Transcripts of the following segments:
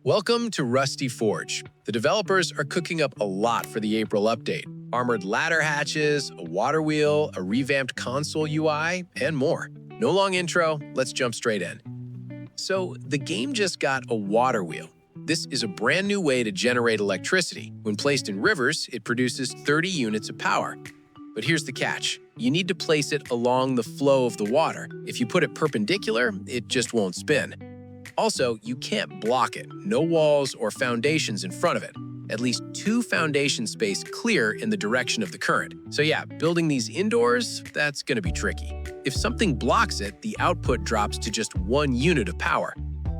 Welcome to Rusty Forge. The developers are cooking up a lot for the April update. Armored ladder hatches, a water wheel, a revamped console UI, and more. No long intro, let's jump straight in. So, the game just got a water wheel. This is a brand new way to generate electricity. When placed in rivers, it produces 30 units of power. But here's the catch. You need to place it along the flow of the water. If you put it perpendicular, it just won't spin. Also, you can't block it. No walls or foundations in front of it. At least 2 foundation space clear in the direction of the current. So yeah, building these indoors, that's gonna be tricky. If something blocks it, the output drops to just 1 unit of power.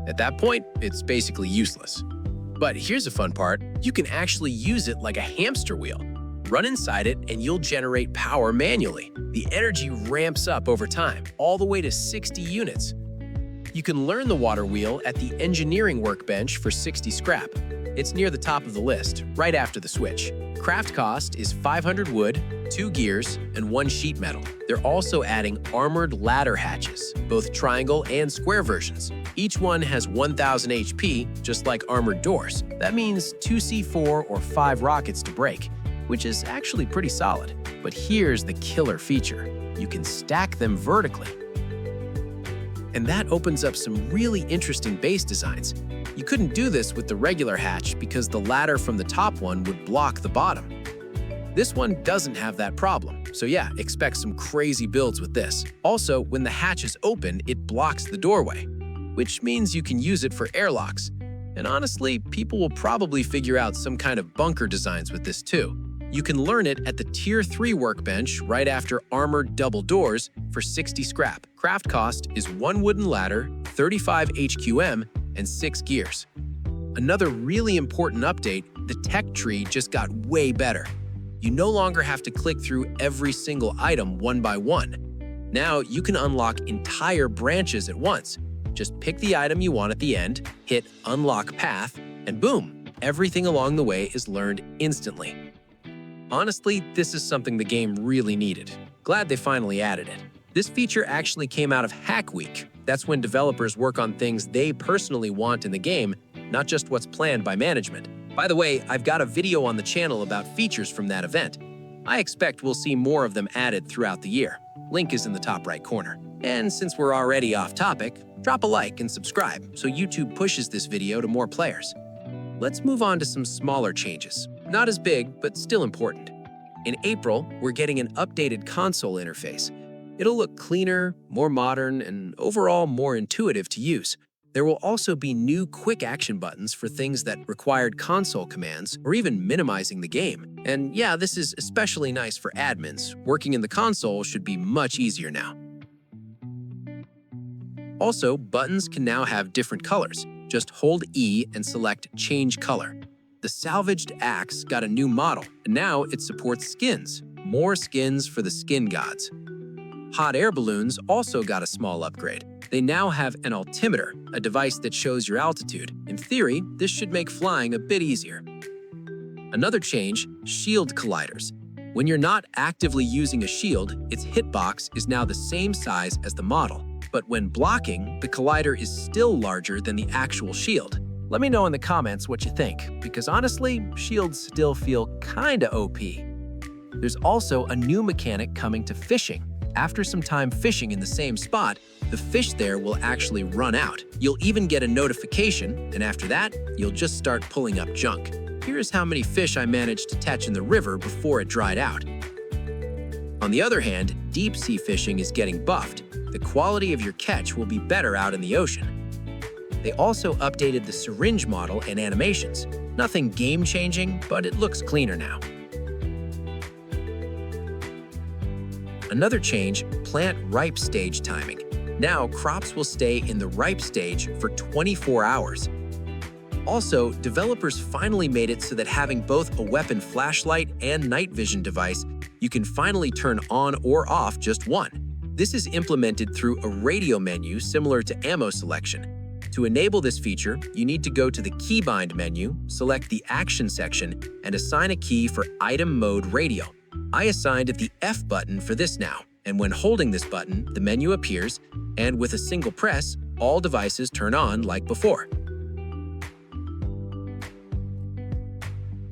At that point, it's basically useless. But here's a fun part. You can actually use it like a hamster wheel. Run inside it and you'll generate power manually. The energy ramps up over time, all the way to 60 units. You can learn the water wheel at the engineering workbench for 60 scrap. It's near the top of the list, right after the switch. Craft cost is 500 wood, 2 gears, and 1 sheet metal. They're also adding armored ladder hatches, both triangle and square versions. Each one has 1000 HP, just like armored doors. That means 2 C4 or 5 rockets to break, which is actually pretty solid. But here's the killer feature. You can stack them vertically. And that opens up some really interesting base designs. You couldn't do this with the regular hatch because the ladder from the top one would block the bottom. This one doesn't have that problem, so yeah, expect some crazy builds with this. Also, when the hatch is open, it blocks the doorway, which means you can use it for airlocks. And honestly, people will probably figure out some kind of bunker designs with this too. You can learn it at the Tier 3 workbench right after armored double doors for 60 scrap. Craft cost is 1 wooden ladder, 35 HQM, and 6 gears. Another really important update, the tech tree just got way better. You no longer have to click through every single item one by one. Now you can unlock entire branches at once. Just pick the item you want at the end, hit Unlock Path, and boom, everything along the way is learned instantly. Honestly, this is something the game really needed. Glad they finally added it. This feature actually came out of Hack Week. That's when developers work on things they personally want in the game, not just what's planned by management. By the way, I've got a video on the channel about features from that event. I expect we'll see more of them added throughout the year. Link is in the top right corner. And since we're already off topic, drop a like and subscribe so YouTube pushes this video to more players. Let's move on to some smaller changes. Not as big, but still important. In April, we're getting an updated console interface. It'll look cleaner, more modern, and overall more intuitive to use. There will also be new quick action buttons for things that required console commands or even minimizing the game. And yeah, this is especially nice for admins. Working in the console should be much easier now. Also, buttons can now have different colors. Just hold E and select Change Color. The salvaged axe got a new model, and now it supports skins. More skins for the skin gods. Hot air balloons also got a small upgrade. They now have an altimeter, a device that shows your altitude. In theory, this should make flying a bit easier. Another change, shield colliders. When you're not actively using a shield, its hitbox is now the same size as the model. But when blocking, the collider is still larger than the actual shield. Let me know in the comments what you think, because honestly, shields still feel kinda OP. There's also a new mechanic coming to fishing. After some time fishing in the same spot, the fish there will actually run out. You'll even get a notification, and after that, you'll just start pulling up junk. Here's how many fish I managed to catch in the river before it dried out. On the other hand, deep sea fishing is getting buffed. The quality of your catch will be better out in the ocean. They also updated the Syringe model and animations. Nothing game-changing, but it looks cleaner now. Another change, plant ripe stage timing. Now, crops will stay in the ripe stage for 24 hours. Also, developers finally made it so that having both a weapon flashlight and night vision device, you can finally turn on or off just one. This is implemented through a radio menu similar to ammo selection. To enable this feature, you need to go to the keybind menu, select the Action section, and assign a key for Item Mode Radio. I assigned the F button for this now, and when holding this button, the menu appears, and with a single press, all devices turn on like before.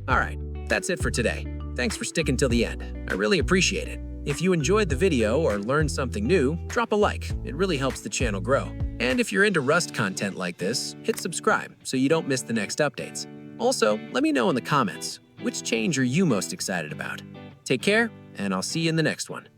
Alright, that's it for today. Thanks for sticking till the end. I really appreciate it. If you enjoyed the video or learned something new, drop a like. It really helps the channel grow. And if you're into Rust content like this, hit subscribe so you don't miss the next updates. Also, let me know in the comments, which change are you most excited about? Take care, and I'll see you in the next one.